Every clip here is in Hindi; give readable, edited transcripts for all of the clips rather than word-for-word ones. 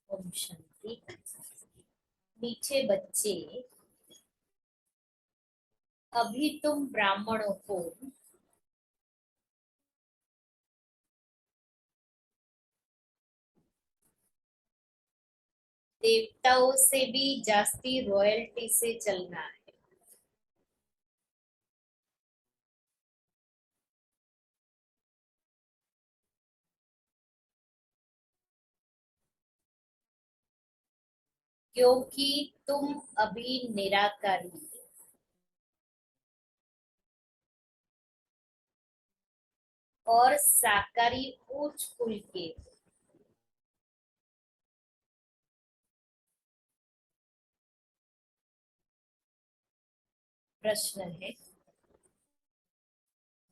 ओम शांति। मीठे बच्चे, अभी तुम ब्राह्मणों को देवताओं से भी जास्ती रॉयल्टी से चलना है, क्योंकि तुम अभी निराकारी और साकारी उच्च कुल के हो। प्रश्न है,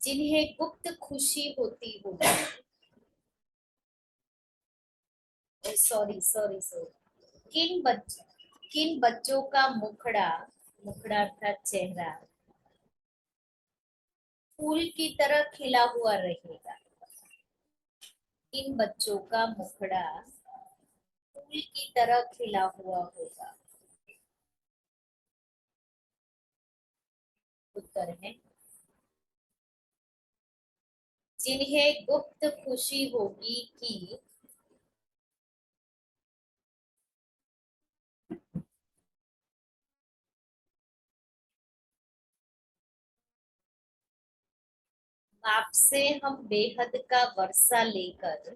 जिन्हें गुप्त खुशी होती होगी, सॉरी सॉरी सॉरी, किन बच्चों का मुखड़ा, मुखड़ा अर्थात चेहरा, फूल की तरह खिला हुआ रहेगा। किन बच्चों का मुखड़ा फूल की तरह खिला हुआ होगा। उत्तर है, जिन्हें गुप्त खुशी होगी कि बाप से हम बेहद का वर्षा लेकर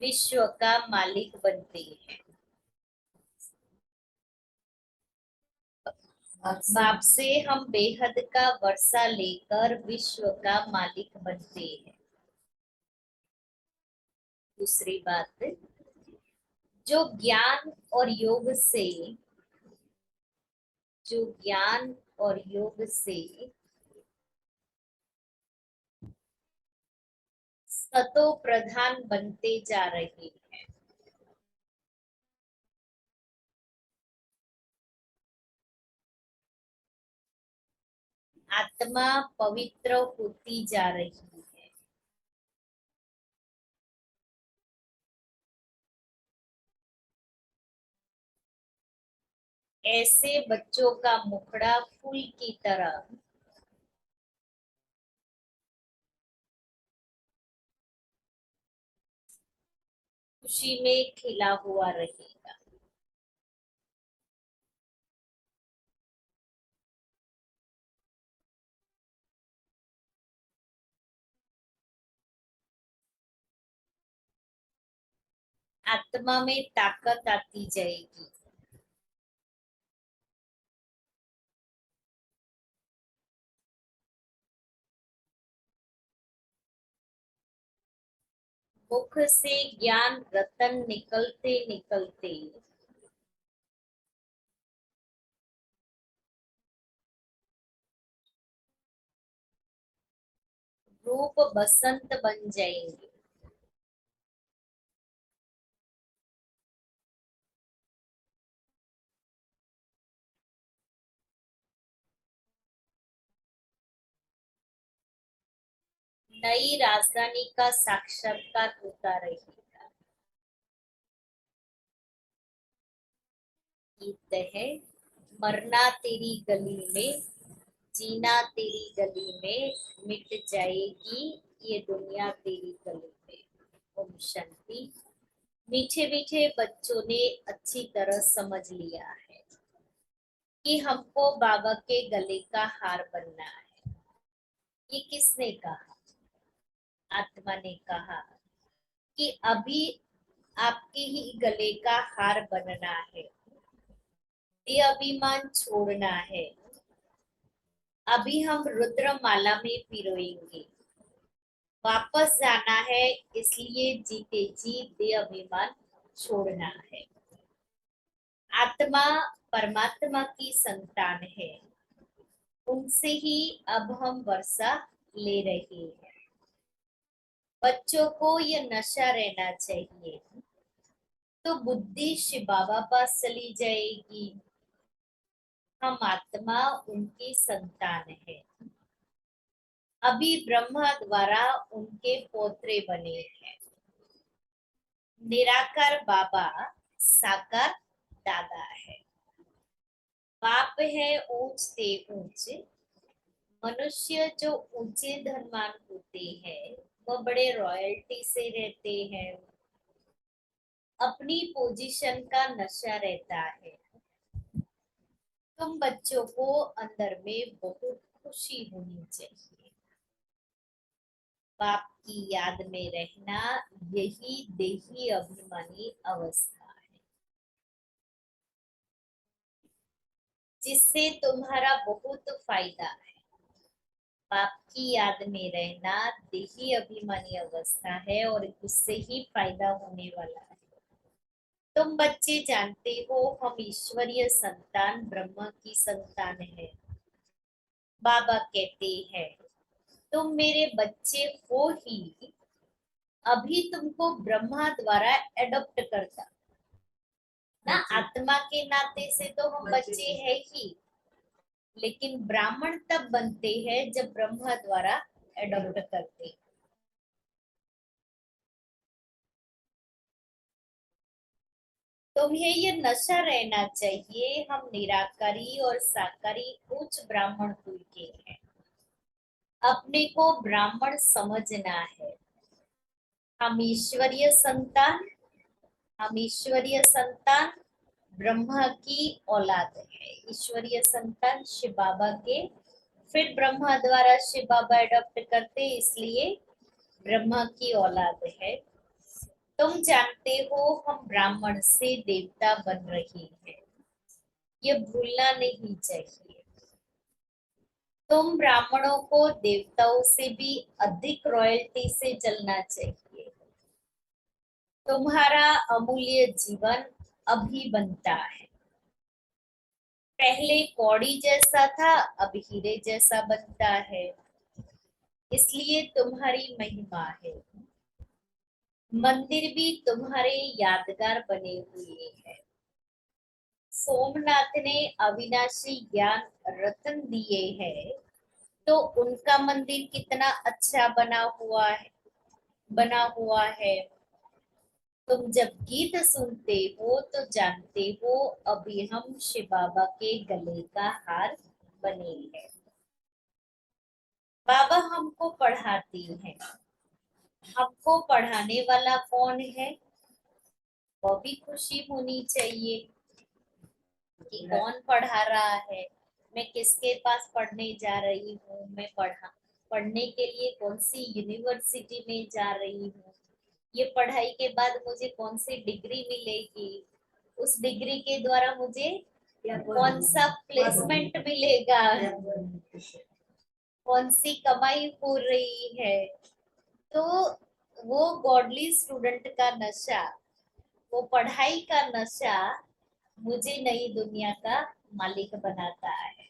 विश्व का मालिक बनते हैं। बाप से हम बेहद का वर्षा लेकर विश्व का मालिक बनते हैं। दूसरी बात, जो ज्ञान और योग से, जो ज्ञान और योग से सतो प्रधान बनते जा रहे हैं, आत्मा पवित्र होती जा रही है, ऐसे बच्चों का मुखड़ा फूल की तरह खुशी में खिला हुआ रहेगा। आत्मा में ताकत आती जाएगी। मुख से ज्ञान रतन निकलते निकलते रूप बसंत बन जाएंगे। नई राजधानी का साक्षात्कार होता रहेगा। गीत है, मरना तेरी गली में, जीना तेरी गली में, मिट जाएगी ये दुनिया तेरी गली में। ओम शांति। मीठे मीठे बच्चों ने अच्छी तरह समझ लिया है कि हमको बाबा के गले का हार बनना है। ये किसने कहा? आत्मा ने कहा कि अभी आपके ही गले का हार बनना है, ये अभिमान छोड़ना है। अभी हम रुद्र माला में पिरोएंगे, वापस जाना है, इसलिए जीते जी दे अभिमान छोड़ना है। आत्मा परमात्मा की संतान है, उनसे ही अब हम वर्षा ले रहे हैं। बच्चों को यह नशा रहना चाहिए, तो बुद्धि शिव बाबा पास चली जाएगी। हम आत्मा उनकी संतान है। अभी ब्रह्मा द्वारा उनके पोत्रे बने हैं। निराकार बाबा साकार दादा है। बाप है ऊंच से ऊंच। मनुष्य जो ऊंचे धनवान होते हैं वह बड़े रॉयल्टी से रहते हैं। अपनी पोजीशन का नशा रहता है। तुम बच्चों को अंदर में बहुत खुशी होनी चाहिए। बाप की याद में रहना यही देही अभिमानी अवस्था है, जिससे तुम्हारा बहुत फायदा है। बाप की याद में रहना देही अभिमानी अवस्था है और उससे ही फायदा होने वाला है। तुम बच्चे जानते हो हम ईश्वरीय संतान ब्रह्मा की संतान है। बाबा कहते हैं तुम मेरे बच्चे हो ही, अभी तुमको ब्रह्मा द्वारा एडॉप्ट करता ना। आत्मा के नाते से तो हम बच्चे हैं ही, लेकिन ब्राह्मण तब बनते हैं जब ब्रह्मा द्वारा एडॉप्ट करते। तुम्हें ये नशा रहना चाहिए हम निराकारी और साकारी उच्च ब्राह्मण कुल के हैं। अपने को ब्राह्मण समझना है। हम ईश्वरीय संतान, हम ईश्वरीय संतान ब्रह्मा की औलाद है। ईश्वरीय संतान शिव बाबा के, फिर ब्रह्मा द्वारा शिव बाबा एडॉप्ट करते, इसलिए ब्रह्मा की औलाद है। तुम जानते हो हम ब्राह्मण से देवता बन रही हैं, ये भूलना नहीं चाहिए। तुम ब्राह्मणों को देवताओं से भी अधिक रॉयल्टी से चलना चाहिए। तुम्हारा अमूल्य जीवन अभी बनता है। पहले कौड़ी जैसा था, अब हीरे जैसा बनता है, इसलिए तुम्हारी महिमा है। मंदिर भी तुम्हारे यादगार बने हुए हैं। सोमनाथ ने अविनाशी ज्ञान रत्न दिए हैं, तो उनका मंदिर कितना अच्छा बना हुआ है। तुम जब गीत सुनते हो तो जानते हो अभी हम शिव बाबा के गले का हार बने हैं। बाबा हमको पढ़ाती हैं। हमको पढ़ाने वाला कौन है, वो भी खुशी होनी चाहिए कि कौन पढ़ा रहा है। मैं किसके पास पढ़ने जा रही हूँ, मैं पढ़ने के लिए कौन सी यूनिवर्सिटी में जा रही हूँ, ये पढ़ाई के बाद मुझे कौन सी डिग्री मिलेगी, उस डिग्री के द्वारा मुझे कौन सा प्लेसमेंट मिलेगा, कौन सी कमाई हो रही है। तो वो गॉडली स्टूडेंट का नशा, वो पढ़ाई का नशा मुझे नई दुनिया का मालिक बनाता है।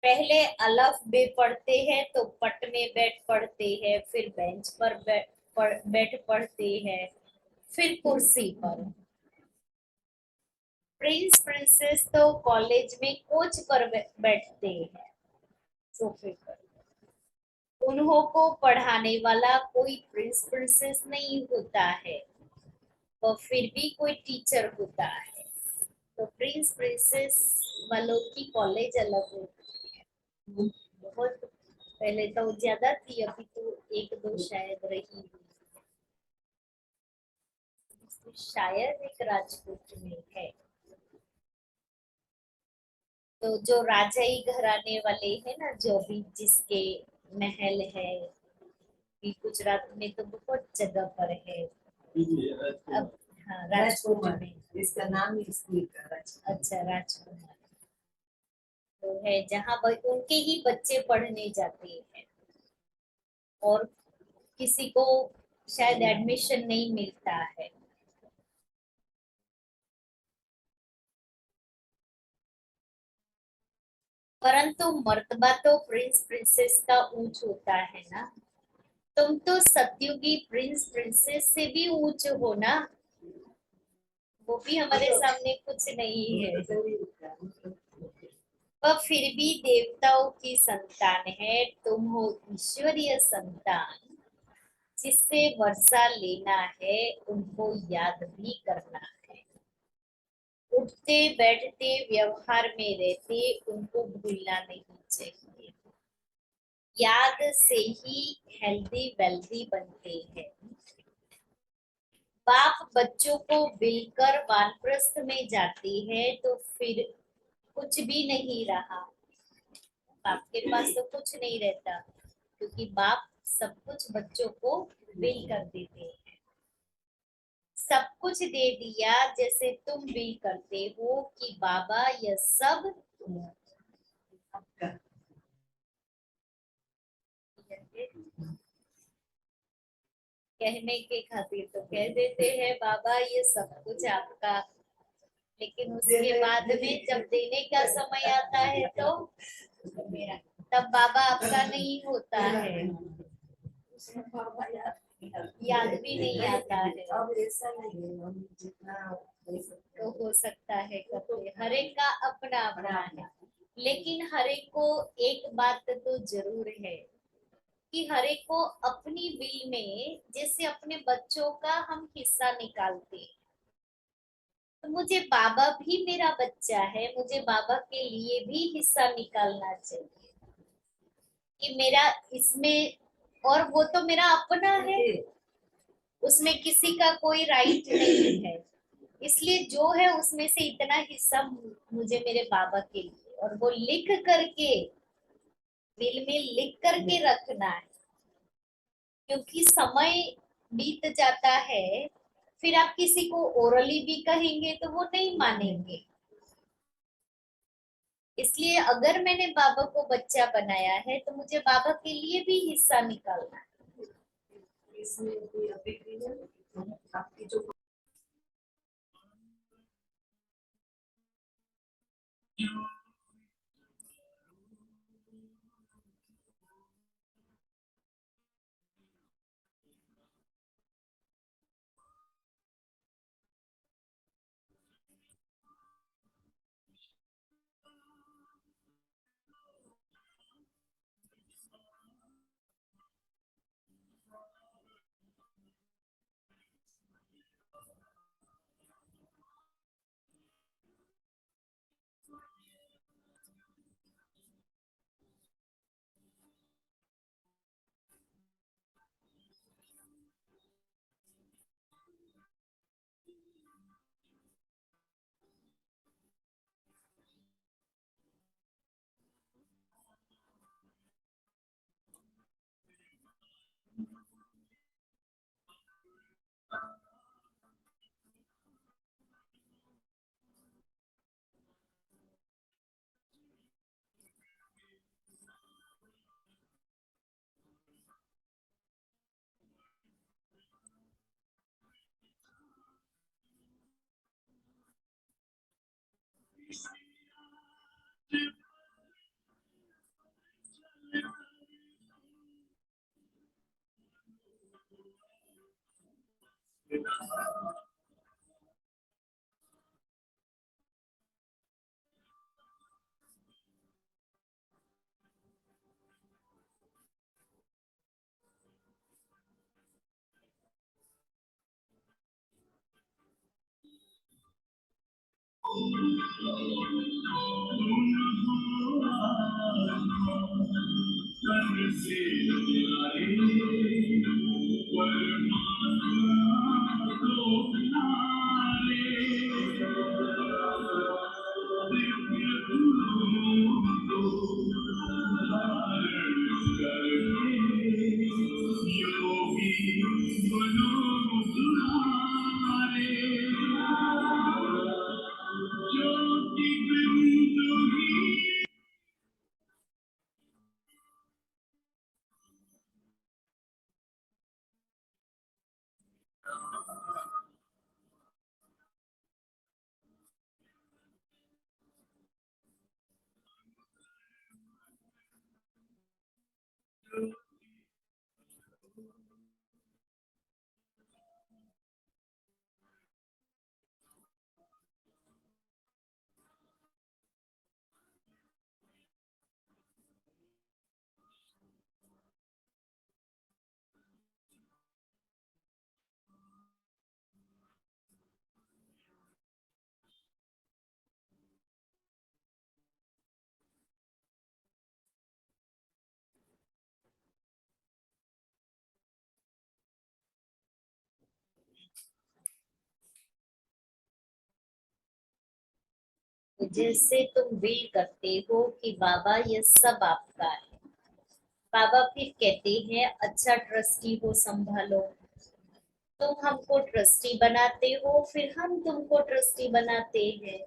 पहले अलफ बे पढ़ते हैं तो पट में बैठ पढ़ते हैं, फिर बेंच पर बैठ पढ़ते हैं, फिर कुर्सी पर। प्रिंस प्रिंसेस तो कॉलेज में कोच पर बैठते हैं, सोफे पर। उन्हों को पढ़ाने वाला कोई प्रिंस प्रिंसेस नहीं होता है, तो फिर भी कोई टीचर होता है। तो प्रिंस प्रिंसेस वालों की कॉलेज अलग होती है। बहुत पहले तो ज्यादा थी, अभी तो एक दो शायद रही। शायद एक राजपूत में है। तो जो राजाई घराने वाले हैं ना, जो भी जिसके महल है, भी गुजरात में तो बहुत जगह पर है। अब हाँ, राजकोट में इसका नाम ही स्कूल का अच्छा राजकुमार तो है, जहाँ उनके ही बच्चे पढ़ने जाते हैं और किसी को शायद एडमिशन नहीं मिलता है। परंतु मर्तबा तो प्रिंस प्रिंसेस का ऊंच होता है ना। तुम तो सत्युगी प्रिंस प्रिंसेस से भी ऊंच हो ना, वो भी हमारे सामने कुछ नहीं है। वह फिर भी देवताओं की संतान है, तुम हो ईश्वरीय संतान। जिससे वर्षा लेना है उनको याद भी करना है। उठते बैठते व्यवहार में रहते उनको भूलना नहीं चाहिए। याद से ही हेल्दी वेल्दी बनते हैं। बाप बच्चों को बिलकर वानप्रस्थ में जाती है तो फिर कुछ भी नहीं रहा। बाप के पास तो कुछ नहीं रहता, क्योंकि बाप सब कुछ बच्चों को बिल कर देते हैं। सब कुछ दे दिया जैसे तुम बिल करते हो कि बाबा यह सब आपका कहने के खातिर तो कह देते हैं बाबा ये सब कुछ आपका, लेकिन उसके बाद में जब देने का समय आता है तो तब बाबा आपका नहीं होता है, याद भी नहीं आता है। अब ऐसा नहीं है, हम जितना दे सकते तो हैं हो सकता है करते, हर एक का अपना अपना है। लेकिन हर एक को एक बात तो जरूर है कि हर एक को अपनी विल में, जैसे अपने बच्चों का हम हिस्सा निकालते हैं, तो मुझे बाबा भी मेरा बच्चा है, मुझे बाबा के लिए भी हिस्सा निकालना चाहिए कि मेरा इसमें, और वो तो मेरा अपना है, उसमें किसी का कोई राइट नहीं है। इसलिए जो है उसमें से इतना हिस्सा मुझे मेरे बाबा के लिए, और वो लिख करके दिल में लिख करके रखना है, क्योंकि समय बीत जाता है, फिर आप किसी को ओरली भी कहेंगे तो वो नहीं मानेंगे। इसलिए अगर मैंने बाबा को बच्चा बनाया है तो मुझे बाबा के लिए भी हिस्सा निकालना है। इसमें कोई अभिक्रिया आपकी जो जैसे तुम विल करते हो कि बाबा ये सब आपका है, बाबा फिर कहते हैं अच्छा ट्रस्टी को संभालो। तुम हमको ट्रस्टी बनाते हो, फिर हम तुमको ट्रस्टी बनाते हैं।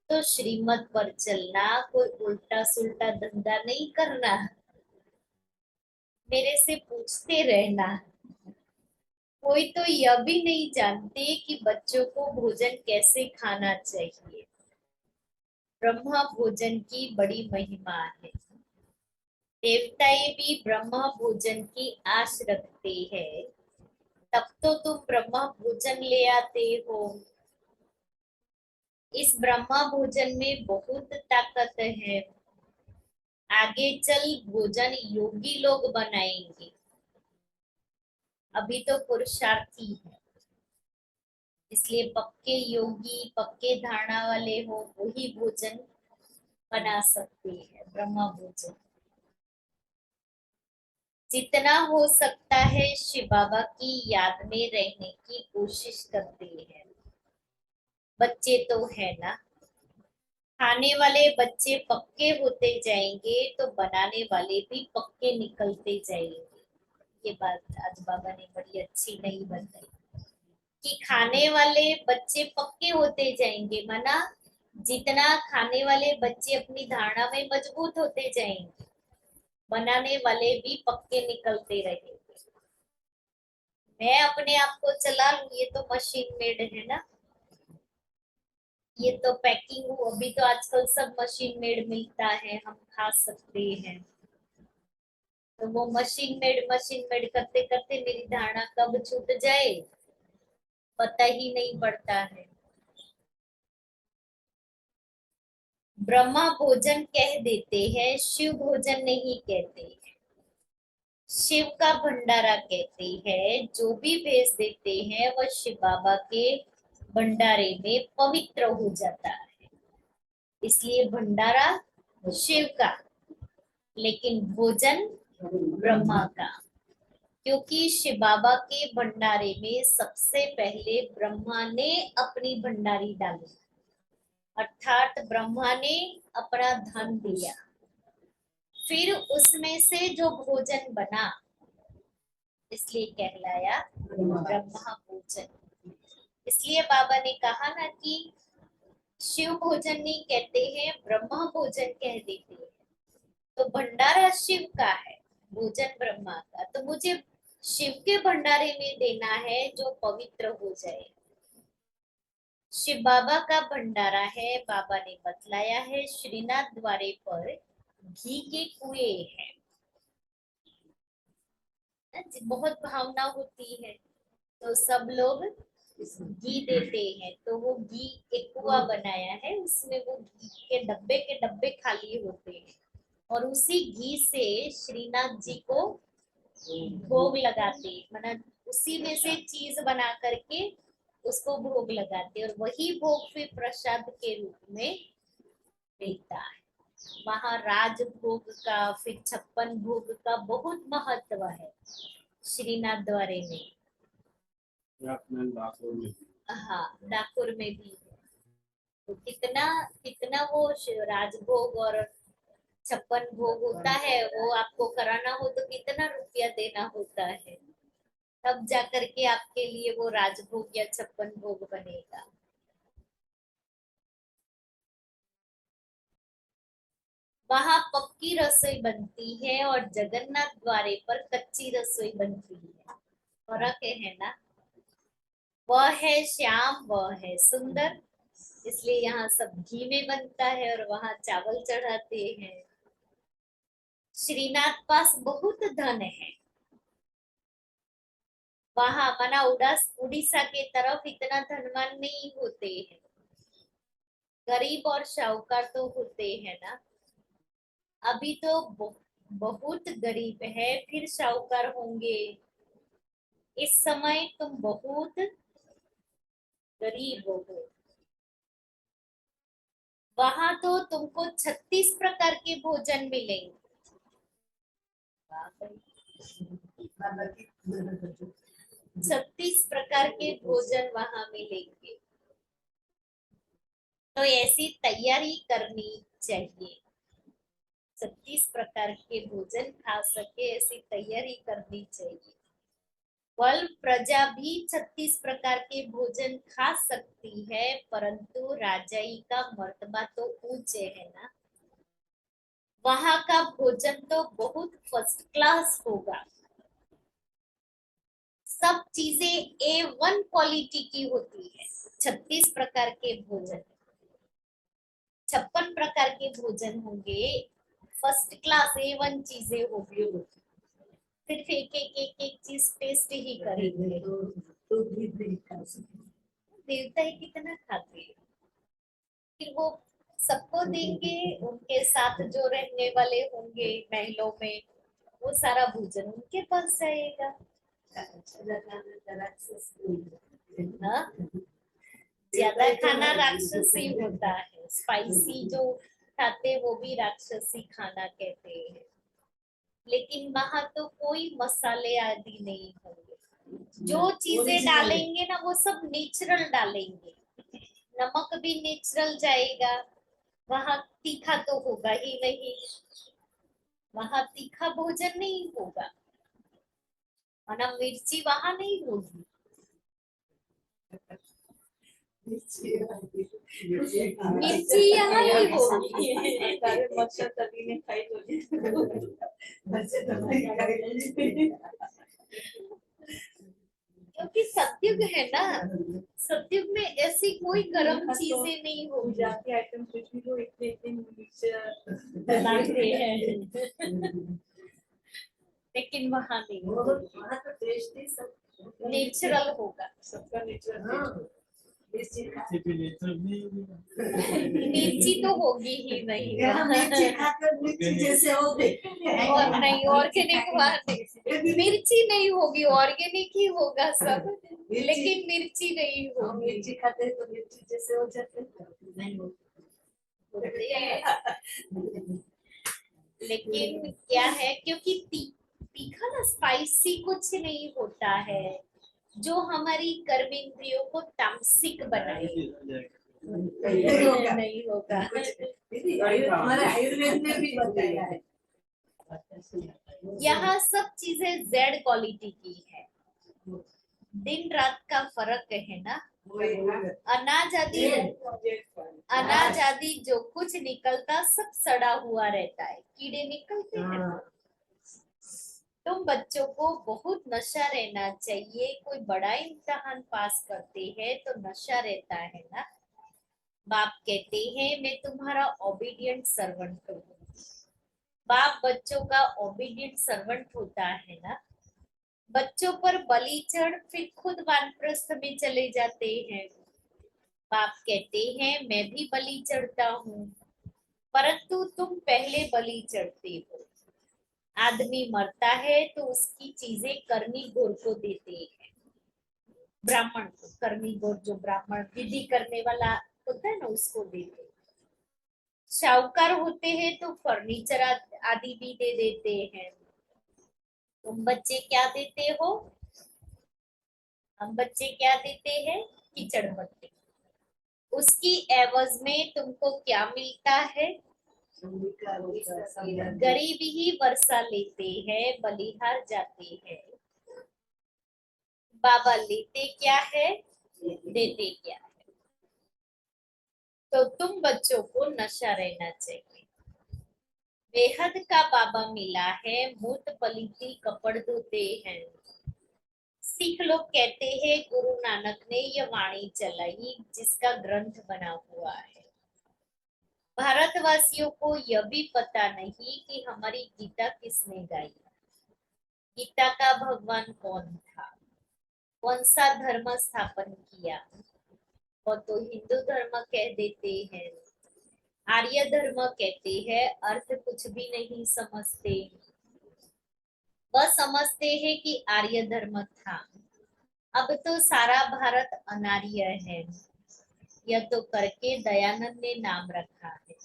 तो श्रीमत पर चलना, कोई उल्टा सुल्टा धंधा नहीं करना, मेरे से पूछते रहना। कोई तो यह भी नहीं जानते कि बच्चों को भोजन कैसे खाना चाहिए। ब्रह्मा भोजन की बड़ी महिमा है। देवताएं भी ब्रह्मा भोजन की आश रखते हैं, तब तो तुम ब्रह्मा भोजन ले आते हो। इस ब्रह्मा भोजन में बहुत ताकत है। आगे चल भोजन योगी लोग बनाएंगे, अभी तो पुरुषार्थी है। इसलिए पक्के योगी, पक्के धारणा वाले हो वही भोजन बना सकते हैं, ब्रह्मा भोजन। जितना हो सकता है शिव बाबा की याद में रहने की कोशिश करते हैं। बच्चे तो है ना, खाने वाले बच्चे पक्के होते जाएंगे तो बनाने वाले भी पक्के निकलते जाएंगे। ये बात आज बाबा ने बड़ी अच्छी नहीं बताई कि खाने वाले बच्चे पक्के होते जाएंगे, माना जितना खाने वाले बच्चे अपनी धारणा में मजबूत होते जाएंगे, बनाने वाले भी पक्के निकलते रहेंगे। मैं अपने आप को चला लूं, ये तो मशीन मेड है ना, ये तो पैकिंग हो। अभी तो आजकल सब मशीन मेड मिलता है, हम खा सकते हैं। तो वो मशीन मेड करते करते मेरी धारणा कब छूट जाए पता ही नहीं पड़ता है। ब्रह्मा भोजन कह देते हैं, शिव भोजन नहीं कहते हैं। शिव का भंडारा कहते हैं, जो भी भेज देते हैं वह शिव बाबा के भंडारे में पवित्र हो जाता है। इसलिए भंडारा शिव का, लेकिन भोजन ब्रह्मा का। क्योंकि शिव बाबा के भंडारे में सबसे पहले ब्रह्मा ने अपनी भंडारी डाली, अर्थात ब्रह्मा ने अपना धन दिया। फिर उसमें से जो भोजन बना, इसलिए कहलाया ब्रह्मा भोजन। इसलिए बाबा ने कहा ना कि शिव भोजन नहीं कहते हैं, ब्रह्मा भोजन कह देते हैं। तो भंडारा शिव का है, भोजन ब्रह्मा का। तो मुझे शिव के भंडारे में देना है जो पवित्र हो जाए। शिव बाबा का भंडारा है, बाबा ने बतलाया है, श्रीनाथ द्वारे पर घी के कुएं हैं। बहुत भावना होती है तो सब लोग घी देते हैं, तो वो घी एक कुआ बनाया है, उसमें वो घी के डब्बे खाली होते हैं और उसी घी से श्रीनाथ जी को भोग लगाते हैं। मतलब उसी में से चीज बना करके उसको भोग लगाते और वही भोग फिर प्रसाद के रूप में देता है। वहाँ राज भोग का, फिर 56 भोग का बहुत महत्व है श्रीनाथ द्वारे में। हाँ, डाकोर में भी है। तो कितना कितना वो राजभोग और 56 भोग होता है, वो आपको कराना हो तो कितना रुपया देना होता है, तब जाकर के आपके लिए वो राजभोग या 56 भोग बनेगा। वहां पक्की रसोई बनती है और जगन्नाथ द्वारे पर कच्ची रसोई बनती है। फर्क है ना, वह है श्याम, वह है सुंदर, इसलिए यहाँ सब घी में बनता है और वहां चावल चढ़ाते हैं। श्रीनाथ पास बहुत धन है। वहां माना उड़ीसा के तरफ इतना धनवान नहीं होते हैं, गरीब और शाहूकार तो होते हैं ना। अभी तो बहुत गरीब है, फिर शाहूकार होंगे। इस समय तुम बहुत गरीब हो। वहां तो तुमको 36 प्रकार के भोजन मिलेंगे। 36 प्रकार के भोजन वहां मिलेंगे। तो ऐसी तैयारी करनी चाहिए। 36 प्रकार के भोजन खा सके ऐसी तैयारी करनी चाहिए। वल प्रजा भी 36 प्रकार के भोजन खा सकती है, परंतु राजाई का मर्तबा तो ऊंचे है ना। वहां का भोजन तो बहुत फर्स्ट क्लास होगा। सब चीजें A1 क्वालिटी की होती है। 36 प्रकार के भोजन, 56 प्रकार के भोजन होंगे, फर्स्ट क्लास A1 चीजें होगी। सिर्फ एक चीज टेस्ट ही करेंगे। तो भी नहीं खा सकते। देवता ही कितना खाते हैं, फिर वो सबको देंगे। उनके साथ जो रहने वाले होंगे महलों में, वो सारा भोजन उनके पास जाएगा। हाँ, ज्यादा खाना राक्षसी होता है। स्पाइसी जो खाते वो भी राक्षसी खाना कहते हैं। लेकिन वहां तो कोई मसाले आदि नहीं होंगे। जो चीजें डालेंगे ना वो सब नेचुरल डालेंगे। नमक भी नेचुरल जाएगा। वहां तीखा तो होगा ही नहीं, वहां तीखा भोजन नहीं होगा, वरना मिर्ची वहां नहीं होगी। मिर्ची यहाँ नहीं होगी। मच्छर तभी ने खाई तो क्योंकि सत्युग है ना, सत्युग में ऐसी कोई गर्म चीजें नहीं होगी। जाके आइटम कुछ भी लो इतने इतने मिर्च बनाते हैं। लेकिन वहां नहीं होगी, वहाँ तो टेस्ट ही सब नेचुरल होगा। सबका नेचुरल मिर्ची तो होगी ही नहीं यहाँ मिर्ची खाकर मिर्ची जैसे हो गए और नहीं ऑर्गेनिक मिर्ची नहीं होगी, ऑर्गेनिक ही होगा सब, लेकिन मिर्ची नहीं होगी। मिर्ची खाते हैं तो मिर्ची जैसे हो जाते हैं नहीं होते हैं। लेकिन क्या है, क्योंकि तीखा ना स्पाइसी कुछ नहीं होता है जो हमारी कर्मेंद्रियों को तामसिक बनाए। नहीं होगा। हमारे आयुर्वेद में भी बताया है। यहाँ सब चीजें जेड क्वालिटी की है। दिन रात का फर्क है ना। अनाज आदि जो कुछ निकलता सब सड़ा हुआ रहता है, कीड़े निकलते हैं। तुम बच्चों को बहुत नशा रहना चाहिए। कोई बड़ा इम्तिहान पास करते हैं तो नशा रहता है ना। बाप कहते हैं मैं तुम्हारा ओबीडियंट सर्वेंट हूँ। बाप बच्चों का ओबीडियंट सर्वेंट होता है ना। बच्चों पर बलि चढ़ फिर खुद वानप्रस्थ में चले जाते हैं। बाप कहते हैं मैं भी बलि चढ़ता हूँ, परंतु तुम पहले बलि चढ़ते हो। आदमी मरता है तो उसकी चीजें कर्मी गोर को देते हैं। ब्राह्मण को, कर्मी गोर जो ब्राह्मण विधि करने वाला होता है ना, उसको देते हैं। शाहूकार होते हैं तो फर्नीचर आदि भी दे देते हैं। तुम बच्चे क्या देते हो? हम बच्चे क्या देते हैं? कीचड़ मट्टी। उसकी एवज में तुमको क्या मिलता है? गरीब ही वर्षा लेते हैं, बलिहार जाते हैं। बाबा लेते क्या है, देते क्या है। तो तुम बच्चों को नशा रहना चाहिए। बेहद का बाबा मिला है, मूत पलीती कपड़ धोते हैं। सिख लोग कहते हैं गुरु नानक ने यह वाणी चलाई जिसका ग्रंथ बना हुआ है। भारतवासियों को यह भी पता नहीं कि हमारी गीता किसने गाई। गीता का भगवान कौन था, कौन सा धर्म स्थापन किया। वो तो हिंदू धर्म कह देते हैं, आर्य धर्म कहते हैं। अर्थ कुछ भी नहीं समझते, बस समझते हैं कि आर्य धर्म था। अब तो सारा भारत अनार्य है, यह तो करके दयानंद ने नाम रखा है।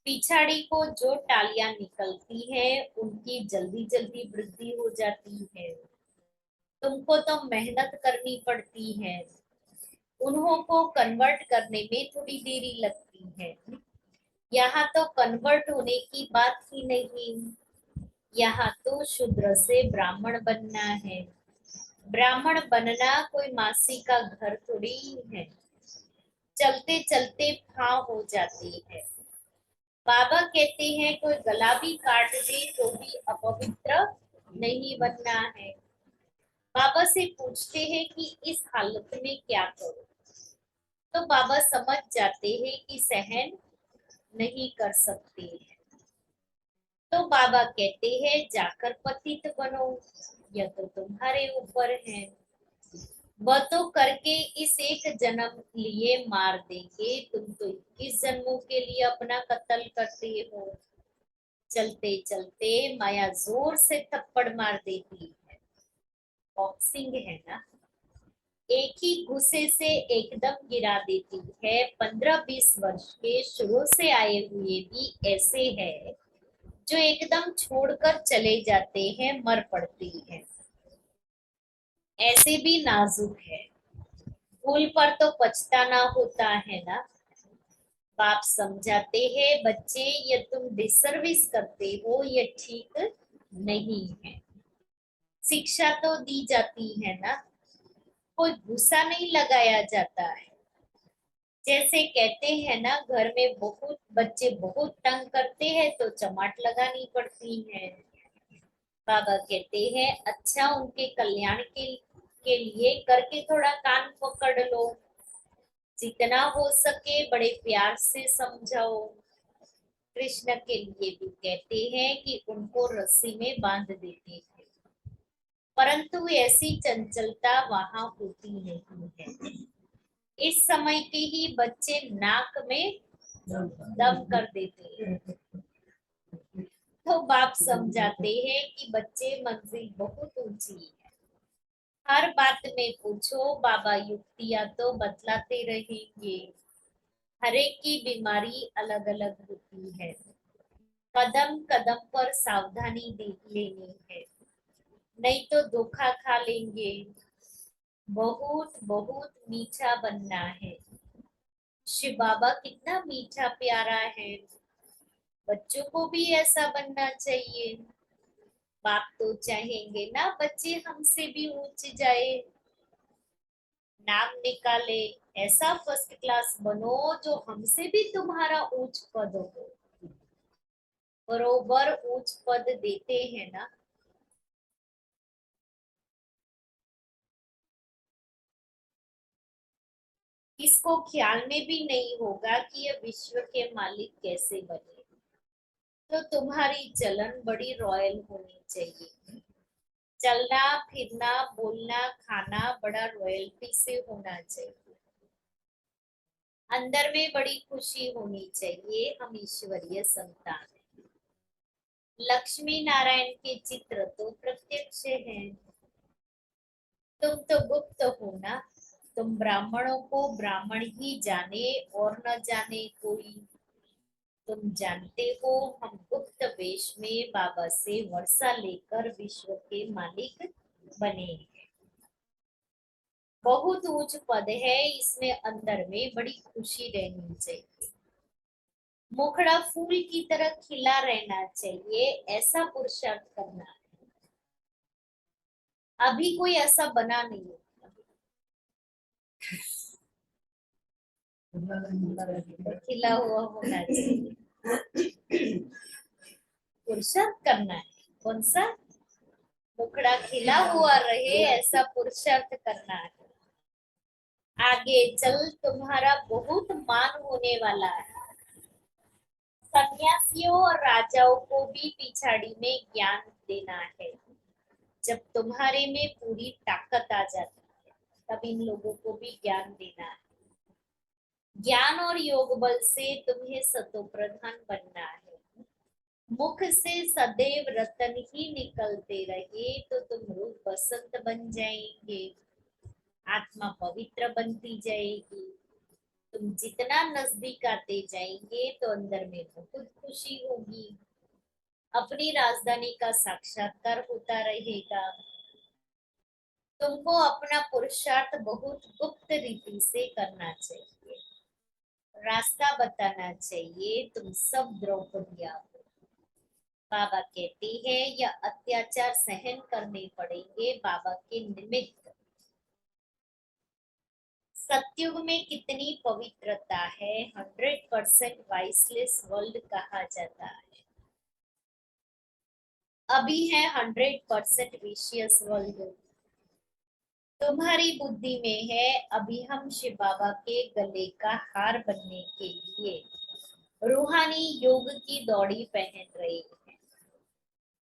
पिछाड़ी को जो टालियां निकलती है उनकी जल्दी जल्दी वृद्धि हो जाती है। तुमको तो मेहनत करनी पड़ती है, उन्हों को कन्वर्ट करने में थोड़ी देरी लगती है। यहाँ तो कन्वर्ट होने की बात ही नहीं, यहाँ तो शूद्र से ब्राह्मण बनना है। ब्राह्मण बनना कोई मासी का घर थोड़ी है, चलते चलते फां हो जाती है। बाबा कहते हैं कोई गला भी काट दे तो भी अपवित्र नहीं बनना है। बाबा से पूछते हैं कि इस हालत में क्या करो, तो बाबा समझ जाते हैं कि सहन नहीं कर सकते हैं। तो बाबा कहते हैं जाकर पतित बनो, यह तो तुम्हारे ऊपर है। वह तो करके इस एक जन्म लिए मार देंगे, तुम तो 21 जन्मों के लिए अपना कत्ल करते हो। चलते चलते माया जोर से थप्पड़ मार देती है। बॉक्सिंग है ना, एक ही घुसे से एकदम गिरा देती है। 15-20 वर्ष के शुरू से आए हुए भी ऐसे हैं जो एकदम छोड़कर चले जाते हैं, मर पड़ती हैं। ऐसे भी नाजुक है, भूल पर तो पछताना होता है ना। बाप समझाते हैं बच्चे ये तुम डिसर्विस करते हो, ये ठीक नहीं है। शिक्षा तो दी जाती है ना, कोई गुस्सा नहीं लगाया जाता है। जैसे कहते हैं ना, घर में बहुत बच्चे बहुत तंग करते हैं तो चमाट लगानी पड़ती है। बाबा कहते हैं अच्छा उनके कल्याण के लिए करके थोड़ा कान पकड़ लो, जितना हो सके बड़े प्यार से समझाओ। कृष्ण के लिए भी कहते हैं कि उनको रस्सी में बांध देते थे, परंतु ऐसी चंचलता वहां होती नहीं है। इस समय के ही बच्चे नाक में दम कर देते हैं। तो बाप समझाते हैं कि बच्चे मंजिल बहुत ऊंची है, हर बात में पूछो, बाबा युक्तियां तो बतलाते रहेंगे। हर एक की बीमारी अलग अलग होती है, कदम कदम पर सावधानी लेनी है, नहीं तो धोखा खा लेंगे। बहुत बहुत मीठा बनना है। शिव बाबा कितना मीठा प्यारा है, बच्चों को भी ऐसा बनना चाहिए। बाप तो चाहेंगे ना बच्चे हमसे भी ऊंच जाए, नाम निकाले, ऐसा फर्स्ट क्लास बनो जो हमसे भी तुम्हारा उच्च पद हो। बरोबर उच्च पद देते हैं ना। इसको ख्याल में भी नहीं होगा कि ये विश्व के मालिक कैसे बने। तो तुम्हारी चलन बड़ी रॉयल होनी चाहिए, चलना फिरना बोलना खाना बड़ा रॉयल्टी से होना चाहिए। अंदर में बड़ी खुशी होनी चाहिए, हम ईश्वरीय संतान हैं। लक्ष्मी नारायण के चित्र तो प्रत्यक्ष हैं। तुम तो गुप्त हो ना, तुम ब्राह्मणों को ब्राह्मण ही जाने और न जाने कोई। तुम जानते हो हम गुप्त वेश में बाबा से वर्षा लेकर विश्व के मालिक बने हैं। बहुत ऊंच पद है, इसमें अंदर में बड़ी खुशी रहनी चाहिए। मुखड़ा फूल की तरह खिला रहना चाहिए, ऐसा पुरुषार्थ करना है। अभी कोई ऐसा बना नहीं है, खिला हुआ होना चाहिए। पुरुषार्थ करना है, कौन सा? मुखड़ा खिला हुआ रहे ऐसा पुरुषार्थ करना है। आगे चल तुम्हारा बहुत मान होने वाला है। सन्यासियों और राजाओं को भी पिछाड़ी में ज्ञान देना है। जब तुम्हारे में पूरी ताकत आ जाती है तब इन लोगों को भी ज्ञान देना है। ज्ञान और योग बल से तुम्हें सतो प्रधान बनना है। मुख से सदैव रतन ही निकलते रहे तो तुम रूप बसंत बन जाएंगे, आत्मा पवित्र बनती जाएगी। तुम जितना नजदीक आते जाएंगे तो अंदर में बहुत खुशी होगी, अपनी राजधानी का साक्षात्कार होता रहेगा। तुमको अपना पुरुषार्थ बहुत गुप्त रीति से करना चाहिए, रास्ता बताना चाहिए। तुम सब द्रौपदिया हो। बाबा कहते हैं यह अत्याचार सहन करने पड़ेंगे बाबा के निमित्त। सतयुग में कितनी पवित्रता है, 100% वाइसलेस वर्ल्ड कहा जाता है। अभी है 100% विशियस वर्ल्ड। तुम्हारी बुद्धि में है अभी हम शिव बाबा के गले का हार बनने के लिए रूहानी योग की दौड़ी पहन रहे हैं।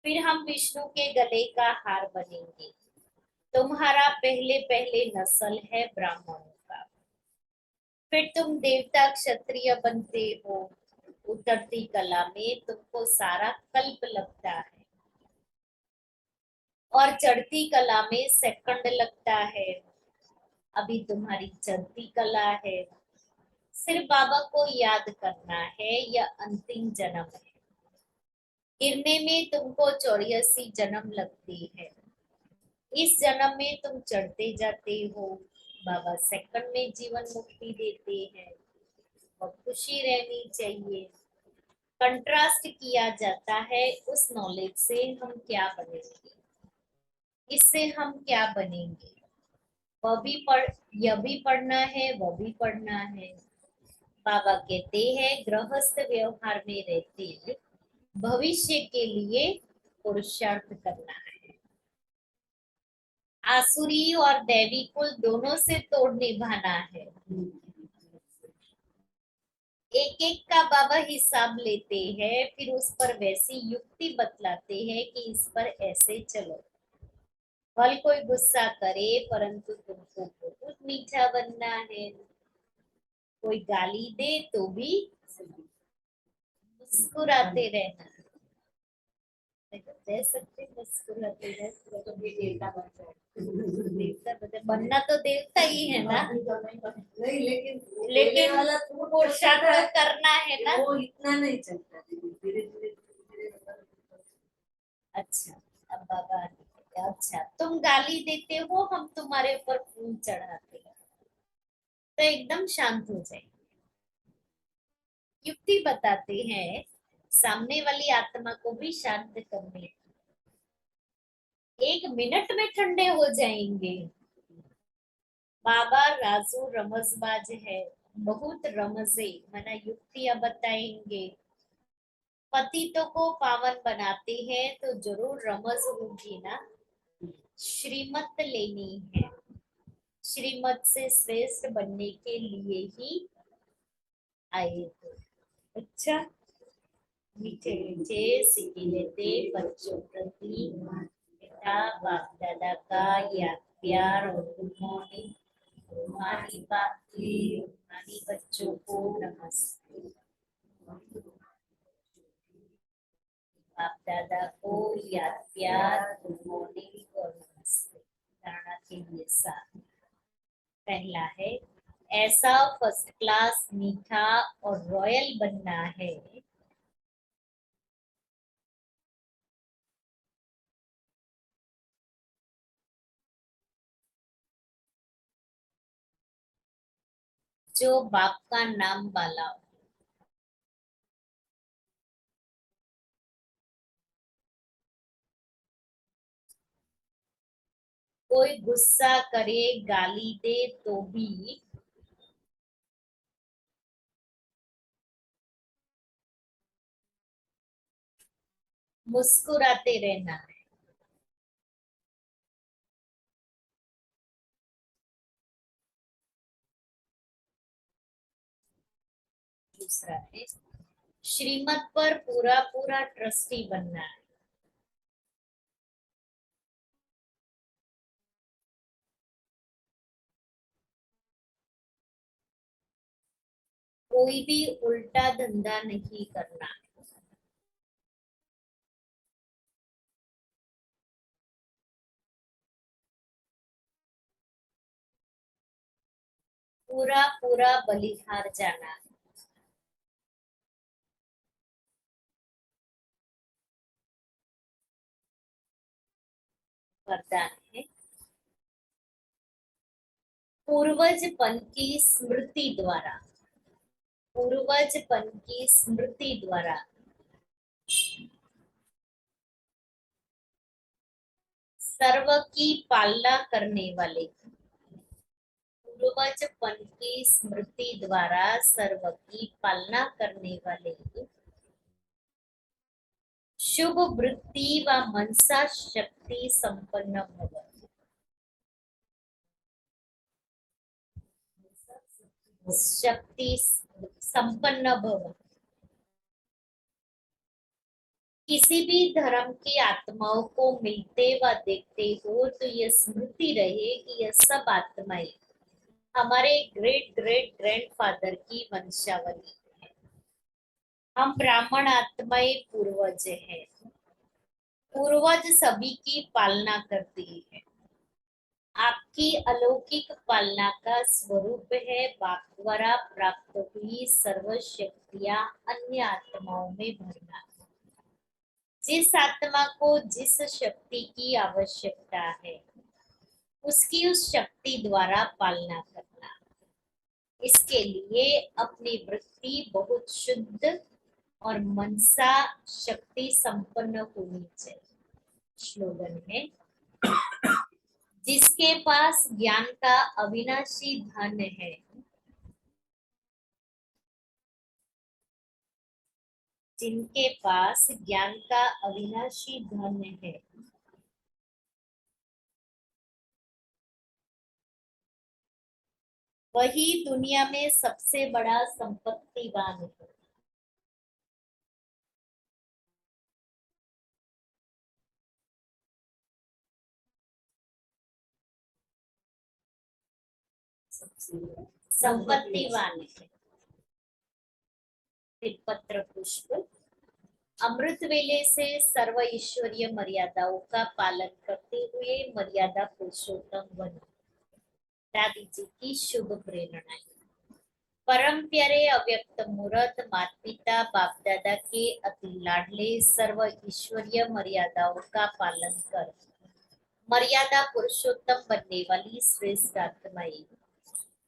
फिर हम विष्णु के गले का हार बनेंगे। तुम्हारा पहले पहले नस्ल है ब्राह्मणों का, फिर तुम देवता क्षत्रिय बनते हो। उतरती कला में तुमको सारा कल्प लगता है और चढ़ती कला में सेकंड लगता है। अभी तुम्हारी चढ़ती कला है, सिर्फ बाबा को याद करना है। यह अंतिम जन्म है। गिरने में तुमको 84 जन्म लगती है। इस जन्म में तुम चढ़ते जाते हो। बाबा सेकंड में जीवन मुक्ति देते हैं और खुशी रहनी चाहिए। कंट्रास्ट किया जाता है उस नॉलेज से हम क्या बनेंगे, इससे हम क्या बनेंगे। वह भी पढ़ यह भी पढ़ना है, वह भी पढ़ना है। बाबा कहते हैं गृहस्थ व्यवहार में रहते भविष्य के लिए पुरुषार्थ करना है। आसुरी और दैवी कुल दोनों से तोड़ निभाना है। एक एक का बाबा हिसाब लेते हैं, फिर उस पर वैसी युक्ति बतलाते हैं कि इस पर ऐसे चलो। भल कोई गुस्सा करे परंतु तुमको बहुत मीठा बनना है। कोई गाली दे तो भी मुस्कुराते रहना। दे सकते मुस्कुराते रह तो भी देवता बन जाए। देवता बनना तो देवता ही है ना, नहीं लेकिन लेकिन वाला तो पुरुषार्थ करना है ना। वो इतना नहीं चलता, धीरे धीरे अच्छा, अब बाबा अच्छा तुम गाली देते हो, हम तुम्हारे ऊपर फूल चढ़ाते हैं तो एकदम शांत हो जाए। युक्ति बताते हैं सामने वाली आत्मा को भी शांत करने। 1 मिनट में ठंडे हो जाएंगे। बाबा राजू रमजबाज है, बहुत रमजे मना युक्तियां बताएंगे। पतितों को पावन बनाते हैं तो जरूर रमज होगी ना। श्रीमत लेनी है, श्रीमत से श्रेष्ठ बनने के लिए ही आए थे। अच्छा, मीठे मीठे सिक्के लेते बच्चों प्रति पिता बाप दादा का याद प्यार और गुड मॉर्निंग। रूहानी बातें रूहानी बच्चों को नमस्ते। बाप दादा को याद प्यार गुड मॉर्निंग और नमस्ते। धारणा के लिए साथ पहला है ऐसा फर्स्ट क्लास मीठा और रॉयल बनना है जो बाप का नाम वाला हो। कोई गुस्सा करे गाली दे तो भी मुस्कुराते रहना है। दूसरा है श्रीमत पर पूरा पूरा ट्रस्टी बनना है। कोई भी उल्टा धंधा नहीं करना। पूरा पूरा बलिहार जाना है। वरदान है पूर्वजपन की स्मृति द्वारा, पूर्वजपन की स्मृति द्वारा सर्व की पालना करने वाले, पूर्वजपन की स्मृति द्वारा सर्व की पालना करने वाले शुभ वृत्ति व मनसा शक्ति संपन्न भव। शक्ति संपन्न भव। किसी भी धर्म की आत्माओं को मिलते व देखते हो तो यह स्मृति रहे कि यह सब आत्माएं हमारे ग्रेट ग्रेट ग्रैंडफादर की वंशावली है। हम ब्राह्मण आत्माएं पूर्वज हैं। पूर्वज सभी की पालना करती है। आपकी अलौकिक पालना का स्वरूप है बाप द्वारा प्राप्त हुई सर्व शक्तियां अन्य आत्माओं में भरना। जिस आत्मा को जिस शक्ति की आवश्यकता है उसकी उस शक्ति द्वारा पालना करना। इसके लिए अपनी वृत्ति बहुत शुद्ध और मनसा शक्ति संपन्न होनी चाहिए। स्लोगन है, जिसके पास ज्ञान का अविनाशी धन है, जिनके पास ज्ञान का अविनाशी धन है, वही दुनिया में सबसे बड़ा संपत्तिवान है। संपत्तिवान है। पत्र पुष्प, अमृत वेले से सर्व ईश्वरीय मर्यादाओं का पालन करते हुए मर्यादा पुरुषोत्तम बनो। दादी जी की शुभ प्रेरणा। परम प्यारे अव्यक्त मूर्त माता पिता बाप दादा के अति लाडले सर्व ईश्वरीय मर्यादाओं का पालन कर मर्यादा पुरुषोत्तम बनने वाली श्रेष्ठ आत्माएं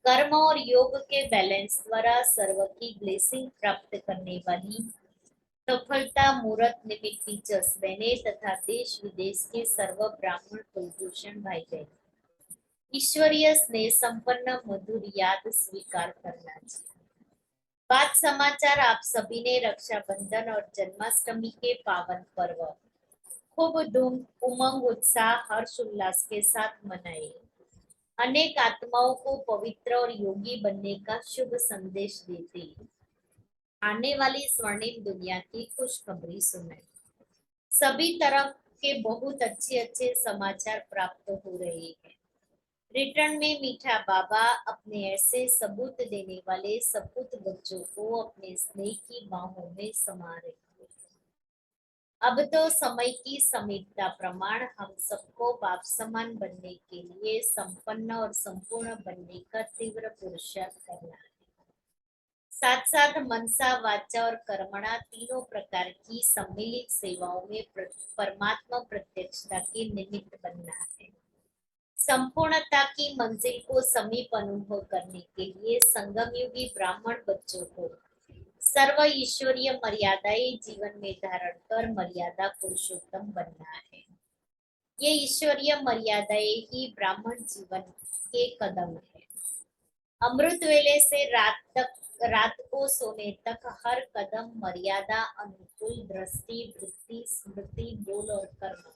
कर्म और योग के बैलेंस द्वारा सर्व की ब्लेसिंग प्राप्त करने वाली सफलता मूर्त निमित्त टीचर्स बहने तथा देश विदेश के सर्व ब्राह्मण कुलभूषण भाई बहन ईश्वरीय स्नेह संपन्न मधुर याद स्वीकार करना चाहिए। बात समाचार, आप सभी ने रक्षाबंधन और जन्माष्टमी के पावन पर्व खूब धूम उमंग उत्साह हर्ष उल्लास के साथ मनाए। अनेक आत्माओं को पवित्र और योगी बनने का शुभ संदेश देते आने वाली स्वर्णिम दुनिया की खुशखबरी सुनाई। सभी तरह के बहुत अच्छे अच्छे समाचार प्राप्त हो रहे हैं। रिटर्न में मीठा बाबा अपने ऐसे सबूत देने वाले सपूत बच्चों को अपने स्नेह की बाहों में समा रहे हैं। अब तो समय की समीपता प्रमाण हम सबको बाप समान बनने के लिए संपन्न और संपूर्ण बनने का तीव्र पुरुषार्थ करना है। साथ साथ मनसा वाचा और कर्मणा तीनों प्रकार की सम्मिलित सेवाओं में परमात्मा प्रत्यक्षता के निमित्त बनना है। संपूर्णता की मंजिल को समीप अनुभव करने के लिए संगम युगी ब्राह्मण बच्चों को सर्व ईश्वरीय मर्यादाएं जीवन में धारण कर मर्यादा पुरुषोत्तम बनना है। ये ईश्वरीय मर्यादाएं ही ब्राह्मण जीवन के कदम है। अमृत वेले से रात को सोने तक हर कदम मर्यादा अनुकूल दृष्टि वृत्ति स्मृति बोल और कर्म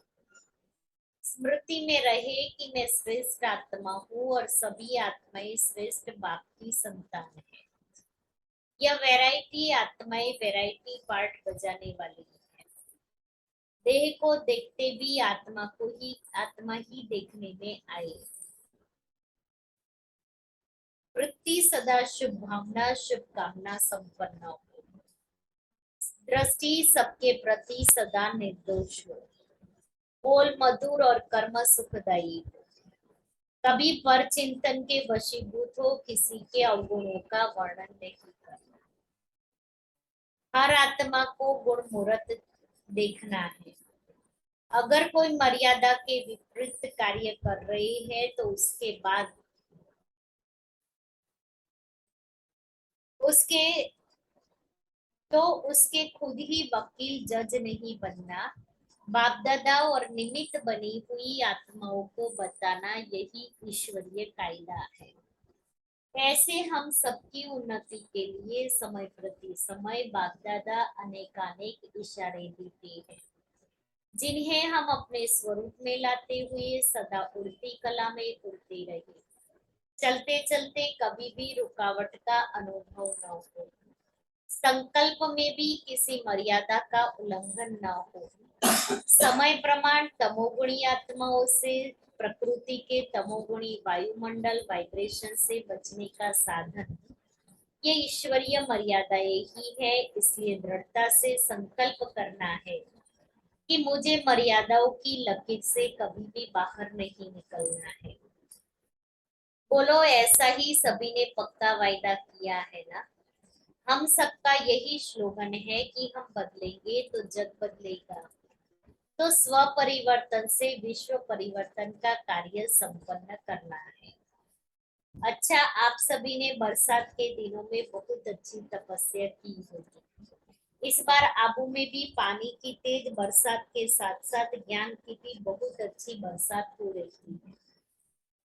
स्मृति में रहे कि मैं श्रेष्ठ आत्मा हूँ और सभी आत्माएं श्रेष्ठ बाप की संतान है। यह वैरायटी आत्माएं वैरायटी पार्ट बजाने वाली है। देह को देखते भी आत्मा ही देखने में आए। वृत्ति सदा शुभ भावना शुभ कामना संपन्न हो। दृष्टि सबके प्रति सदा निर्दोष हो। बोल मधुर और कर्म सुखदायी हो। कभी पर चिंतन के वशीभूत हो, किसी के अवगुणों का वर्णन नहीं करना। हर आत्मा को गुण मूर्त देखना है। अगर कोई मर्यादा के विपरीत कार्य कर रही है तो उसके बाद उसके तो उसके खुद ही वकील जज नहीं बनना, बाप दादा और निमित्त बनी हुई आत्माओं को बताना, यही ईश्वरीय कायदा है। ऐसे हम सबकी उन्नति के लिए समय प्रति समय बाप दादा अनेकानेक इशारे देते हैं, जिन्हें हम अपने स्वरूप में लाते हुए सदा उड़ती कला में उड़ते रहे। चलते चलते कभी भी रुकावट का अनुभव न हो, संकल्प में भी किसी मर्यादा का उल्लंघन न हो। समय प्रमाण तमोगुणी आत्माओं से प्रकृति के तमोगुणी वायुमंडल वाइब्रेशन से बचने का साधन ये ईश्वरीय मर्यादाएं ही है। इसलिए दृढ़ता से संकल्प करना है कि मुझे मर्यादाओं की लकीर से कभी भी बाहर नहीं निकलना है। बोलो, ऐसा ही सभी ने पक्का वायदा किया है ना? हम सबका यही स्लोगन है कि हम बदलेंगे तो जग बदलेगा। तो स्व परिवर्तन से विश्व परिवर्तन का कार्य संपन्न करना है। अच्छा, आप सभी ने बरसात के दिनों में बहुत अच्छी तपस्या की होगी। इस बार आबू में भी पानी की तेज बरसात के साथ साथ ज्ञान की भी बहुत अच्छी बरसात हो रही है।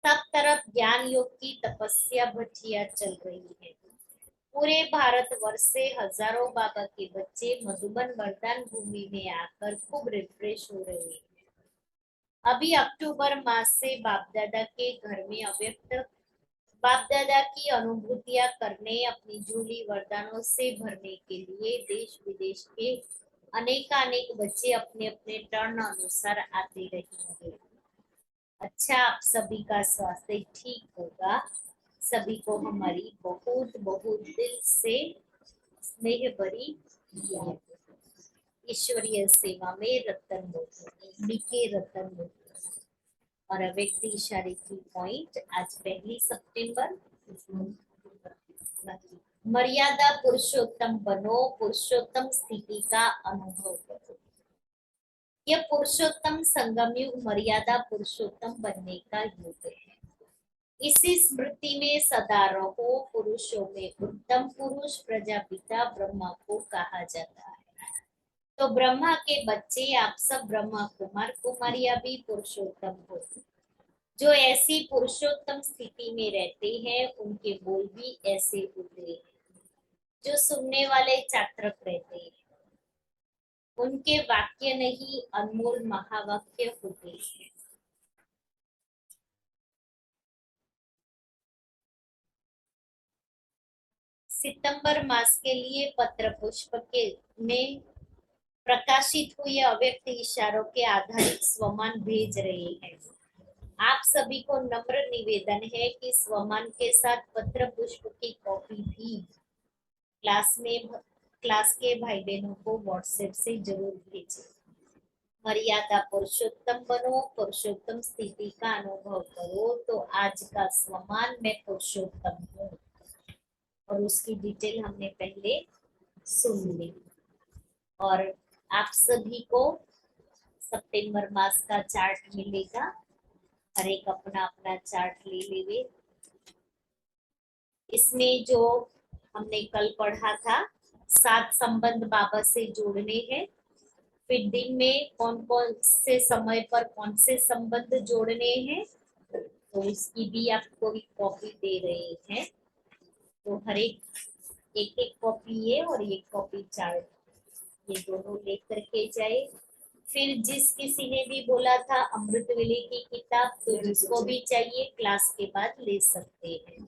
सब तरफ ज्ञान योग की तपस्या भट्टियां चल रही है। पूरे भारतवर्ष से हजारों बाबा के बच्चे मधुबन वरदान भूमि में आकर खूब रिफ्रेश हो रहे हैं। अभी अक्टूबर मास से बाप दादा के घर में अव्यक्त बाप दादा की अनुभूतियां करने, अपनी झोली वरदानों से भरने के लिए देश विदेश के अनेकानेक बच्चे अपने अपने टर्न अनुसार आते रहेंगे। अच्छा, आप सभी का स्वास्थ्य ठीक होगा। सभी को हमारी बहुत बहुत दिल से स्नेह भरी याद। ईश्वरीय सेवा में रतन के रतन और अव्यक्त इशारे की पॉइंट। आज 1 सितंबर। मर्यादा पुरुषोत्तम बनो, पुरुषोत्तम स्थिति का अनुभव करो। यह पुरुषोत्तम संगम युग मर्यादा पुरुषोत्तम बनने का युग है। इसी स्मृति में सदा रहो। पुरुषों में उत्तम पुरुष प्रजापिता ब्रह्मा को कहा जाता है। तो ब्रह्मा के बच्चे आप सब ब्रह्मा कुमार कुमारियां भी पुरुषोत्तम हो। जो ऐसी पुरुषोत्तम स्थिति में रहते हैं उनके बोल भी ऐसे होते हैं। जो सुनने वाले चात्रक रहते हैं उनके वाक्य नहीं अनमोल महावाक्य होते हैं। सितंबर मास के लिए पत्र पुष्प के में प्रकाशित हुए अव्यक्त इशारों के आधारित स्वमान भेज रहे हैं। आप सभी को नम्र निवेदन है कि स्वमान के साथ पत्र पुष्प की कॉपी भी क्लास के भाई बहनों को व्हाट्सएप से जरूर भेजें। मर्यादा पुरुषोत्तम बनो, पुरुषोत्तम स्थिति का अनुभव करो। तो आज का स्वमान मैं पुरुषोत्तम हूँ और उसकी डिटेल हमने पहले सुन ली। और आप सभी को सितंबर मास का चार्ट मिलेगा। हर एक अपना अपना चार्ट ले लेवे। इसमें जो हमने कल पढ़ा था 7 संबंध बाबा से जोड़ने हैं। फिर दिन में कौन कौन से समय पर कौन से संबंध जोड़ने हैं, तो इसकी भी आपको एक कॉपी दे रहे हैं। तो हर एक कॉपी ये और एक कॉपी चार्ट, ये दोनों लेकर के जाए। फिर जिस किसी ने भी बोला था अमृत वेले की किताब, तो जिसको भी चाहिए क्लास के बाद ले सकते हैं।